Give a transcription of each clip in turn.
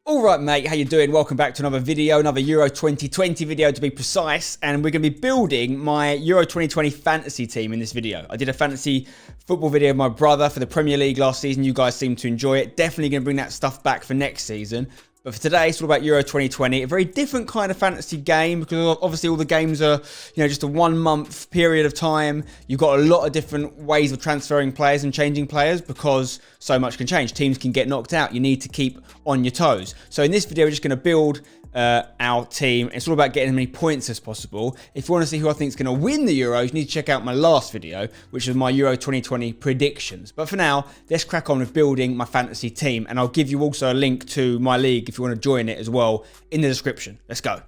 All right, mate, how you doing? Welcome back to another video, another Euro 2020 video to be precise, and we're going to be building my Euro 2020 fantasy team in this video. I did a fantasy football video with my brother for the Premier League last season. You guys seem to enjoy it. Definitely going to bring that stuff back for next season. But for today, it's all about Euro 2020, a very different kind of fantasy game because obviously all the games are, just a 1 month period of time. You've got a lot of different ways of transferring players and changing players because so much can change. Teams can get knocked out. You need to keep on your toes. So in this video, we're just going to build our team. It's all about getting as many points as possible. If you want to see who I think is going to win the Euros, you need to check out my last video, which is my Euro 2020 predictions. But for now, let's crack on with building my fantasy team. And I'll give you also a link to my league if you want to join it as well in the description. Let's go.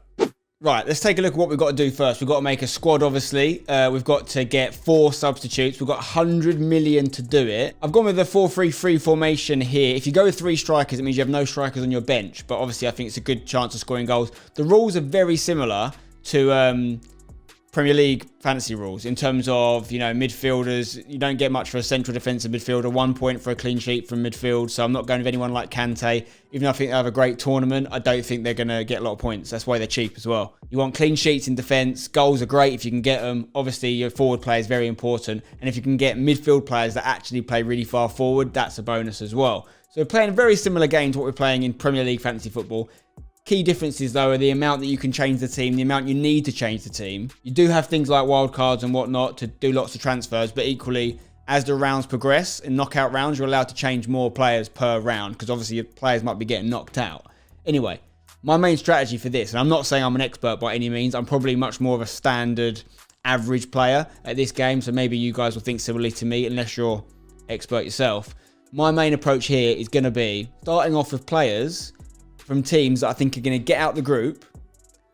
Right, let's take a look at what we've got to do first. We've got to make a squad, obviously. We've got to get 4 substitutes. We've got 100 million to do it. I've gone with a 4-3-3 formation here. If you go with 3 strikers, it means you have no strikers on your bench. But obviously, I think it's a good chance of scoring goals. The rules are very similar to Premier League fantasy rules in terms of, midfielders. You don't get much for a central defensive midfielder. 1 point for a clean sheet from midfield. So I'm not going with anyone like Kante. Even though I think they have a great tournament, I don't think they're going to get a lot of points. That's why they're cheap as well. You want clean sheets in defence. Goals are great if you can get them. Obviously, your forward play is very important. And if you can get midfield players that actually play really far forward, that's a bonus as well. So we're playing a very similar game to what we're playing in Premier League fantasy football. Key differences, though, are the amount that you can change the team, the amount you need to change the team. You do have things like wildcards and whatnot to do lots of transfers, but equally, as the rounds progress, in knockout rounds, you're allowed to change more players per round, because obviously your players might be getting knocked out. Anyway, my main strategy for this, and I'm not saying I'm an expert by any means, I'm probably much more of a standard average player at this game, so maybe you guys will think similarly to me, unless you're expert yourself. My main approach here is going to be starting off with players from teams that I think are going to get out the group,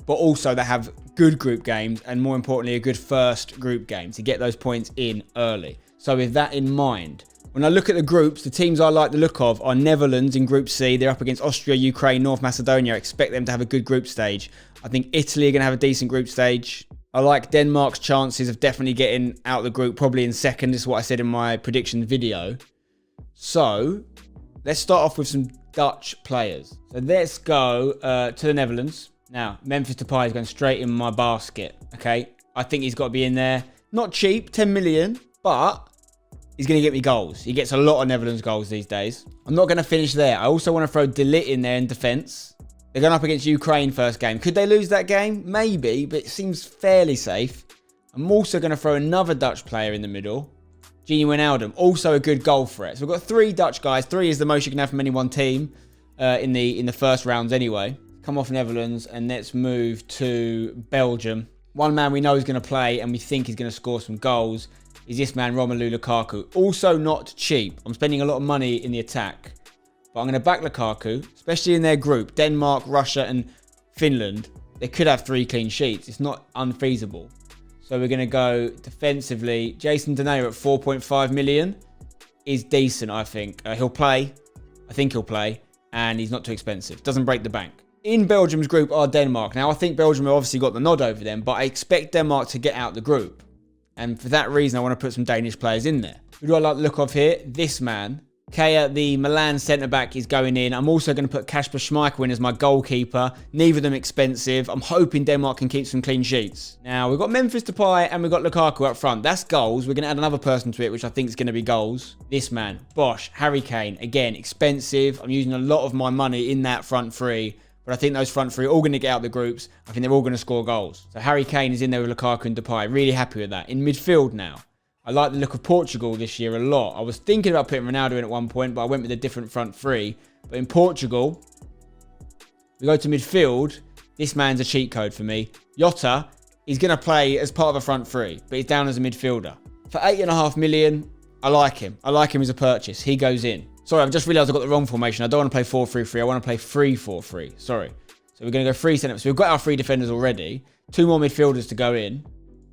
but also that have good group games and more importantly, a good first group game to get those points in early. So with that in mind, when I look at the groups, the teams I like the look of are Netherlands in Group C. They're up against Austria, Ukraine, North Macedonia. I expect them to have a good group stage. I think Italy are going to have a decent group stage. I like Denmark's chances of definitely getting out of the group, probably in second. This is what I said in my prediction video. So let's start off with some Dutch players. So let's go to the Netherlands. Now, Memphis Depay is going straight in my basket, okay? I think he's got to be in there. Not cheap, 10 million, but he's going to get me goals. He gets a lot of Netherlands goals these days. I'm not going to finish there. I also want to throw De Ligt in there in defence. They're going up against Ukraine first game. Could they lose that game? Maybe, but it seems fairly safe. I'm also going to throw another Dutch player in the middle. Gini Wijnaldum, also a good goal threat. So we've got 3 Dutch guys. 3 is the most you can have from any one team in the first rounds anyway. Come off Netherlands and let's move to Belgium. One man we know is going to play and we think he's going to score some goals is this man, Romelu Lukaku. Also not cheap. I'm spending a lot of money in the attack. But I'm going to back Lukaku, especially in their group. Denmark, Russia and Finland. They could have 3 clean sheets. It's not unfeasible. So we're going to go defensively. Jason Denayer at 4.5 million is decent, I think. He'll play. I think he'll play. And he's not too expensive. Doesn't break the bank. In Belgium's group are Denmark. Now, I think Belgium have obviously got the nod over them, but I expect Denmark to get out the group. And for that reason, I want to put some Danish players in there. Who do I like the look of here? This man. Kea, the Milan centre-back, is going in. I'm also going to put Kasper Schmeichel in as my goalkeeper. Neither of them expensive. I'm hoping Denmark can keep some clean sheets. Now, we've got Memphis Depay and we've got Lukaku up front. That's goals. We're going to add another person to it, which I think is going to be goals. This man, Bosch, Harry Kane. Again, expensive. I'm using a lot of my money in that front 3. But I think those front 3 are all going to get out the groups. I think they're all going to score goals. So Harry Kane is in there with Lukaku and Depay. Really happy with that. In midfield now, I like the look of Portugal this year a lot. I was thinking about putting Ronaldo in at one point, but I went with a different front 3. But in Portugal, we go to midfield. This man's a cheat code for me. Jota is going to play as part of a front 3, but he's down as a midfielder. For 8.5 million, I like him. I like him as a purchase. He goes in. Sorry, I've just realised I've got the wrong formation. I don't want to play 4-3-3. I want to play 3-4-3. Sorry. So we're going to go 3 centre. So we've got our 3 defenders already. 2 more midfielders to go in.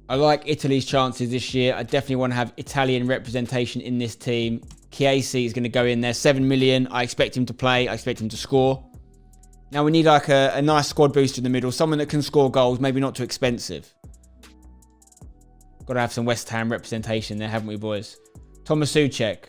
I like Italy's chances this year. I definitely want to have Italian representation in this team. Chiesi is going to go in there. 7 million. I expect him to play. I expect him to score. Now we need like a nice squad booster in the middle. Someone that can score goals. Maybe not too expensive. Got to have some West Ham representation there, haven't we, boys? Thomas Souček.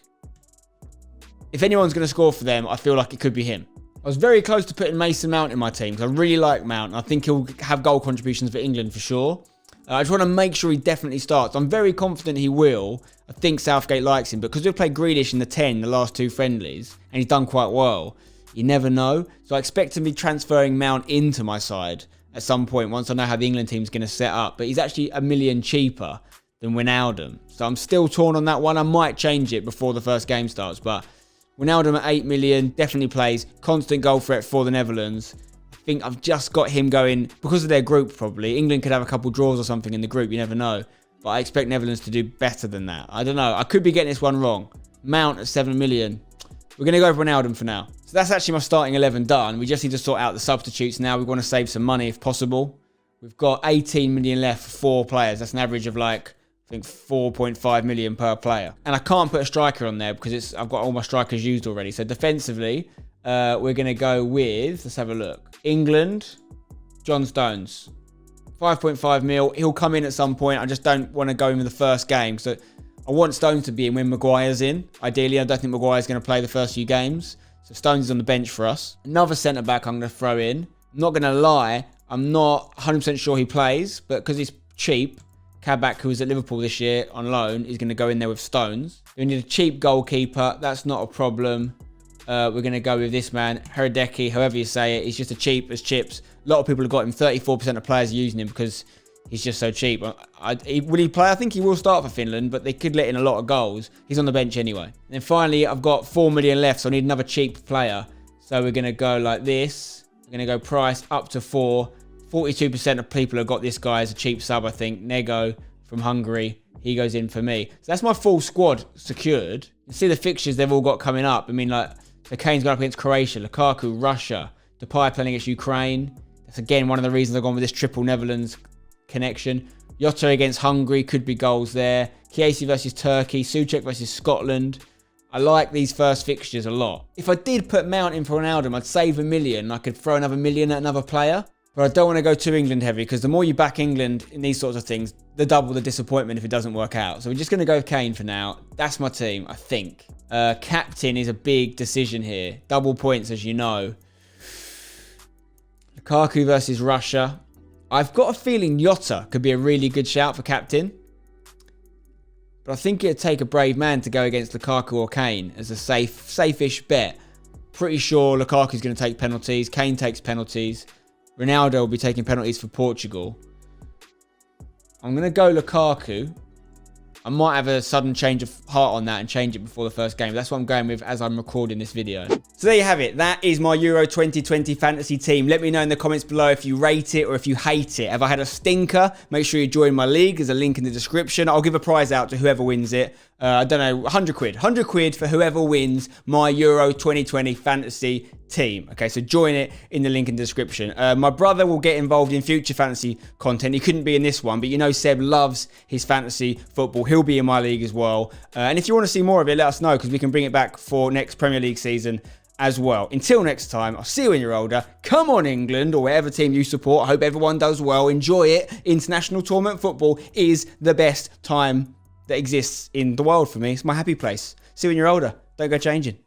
If anyone's going to score for them, I feel like it could be him. I was very close to putting Mason Mount in my team because I really like Mount. I think he'll have goal contributions for England for sure. I just want to make sure he definitely starts. I'm very confident he will. I think Southgate likes him, but because we've played Grealish in the 10 the last 2 friendlies, and he's done quite well, you never know. So I expect to be transferring Mount into my side at some point once I know how the England team's going to set up. But he's actually $1 million cheaper than Wijnaldum. So I'm still torn on that one. I might change it before the first game starts, but Wijnaldum at 8 million definitely plays. Constant goal threat for the Netherlands. I think I've just got him going because of their group probably. England could have a couple draws or something in the group, you never know. But I expect Netherlands to do better than that. I don't know. I could be getting this one wrong. Mount at 7 million. We're going to go for Wijnaldum for now. So that's actually my starting 11 done. We just need to sort out the substitutes now. We want to save some money if possible. We've got 18 million left for 4 players. That's an average of like, I think 4.5 million per player. And I can't put a striker on there because I've got all my strikers used already. So defensively, we're going to go with, let's have a look. England, John Stones. 5.5 mil. He'll come in at some point. I just don't want to go in the first game. So I want Stones to be in when Maguire's in. Ideally, I don't think Maguire's going to play the first few games. So Stones is on the bench for us. Another centre-back I'm going to throw in. I'm not going to lie. I'm not 100% sure he plays. But because he's cheap, Kabak, who was at Liverpool this year on loan, is going to go in there with Stones. We need a cheap goalkeeper. That's not a problem. We're going to go with this man, Hradecky, however you say it. He's just as cheap as chips. A lot of people have got him. 34% of players are using him because he's just so cheap. Will he play? I think he will start for Finland, but they could let in a lot of goals. He's on the bench anyway. And then finally, I've got 4 million left, so I need another cheap player. So we're going to go like this. We're going to go price up to 4. 42% of people have got this guy as a cheap sub, I think. Nego from Hungary. He goes in for me. So that's my full squad secured. You see the fixtures they've all got coming up. I mean, like, so Kane's going up against Croatia, Lukaku, Russia, Depay playing against Ukraine. That's again one of the reasons I've gone with this triple Netherlands connection. Jota against Hungary, could be goals there. Chiesi versus Turkey, Souček versus Scotland. I like these first fixtures a lot. If I did put Mount in for Wijnaldum, I'd save $1 million. I could throw another $1 million at another player. But I don't want to go too England heavy because the more you back England in these sorts of things, the double the disappointment if it doesn't work out. So we're just going to go with Kane for now. That's my team, I think. Captain is a big decision here. Double points, as you know. Lukaku versus Russia. I've got a feeling Jota could be a really good shout for captain. But I think it'd take a brave man to go against Lukaku or Kane as a safe-ish bet. Pretty sure Lukaku's going to take penalties. Kane takes penalties. Ronaldo will be taking penalties for Portugal. I'm going to go Lukaku. I might have a sudden change of heart on that and change it before the first game. That's what I'm going with as I'm recording this video. So there you have it. That is my Euro 2020 fantasy team. Let me know in the comments below if you rate it or if you hate it. Have I had a stinker? Make sure you join my league. There's a link in the description. I'll give a prize out to whoever wins it. I don't know, 100 quid. 100 quid for whoever wins my Euro 2020 fantasy team. Okay, so join it in the link in the description. My brother will get involved in future fantasy content. He couldn't be in this one, but you know Seb loves his fantasy football. He'll be in my league as well. And if you want to see more of it, let us know because we can bring it back for next Premier League season as well. Until next time, I'll see you when you're older. Come on, England, or whatever team you support. I hope everyone does well. Enjoy it. International tournament football is the best time that exists in the world for me. It's my happy place. See you when you're older. Don't go changing.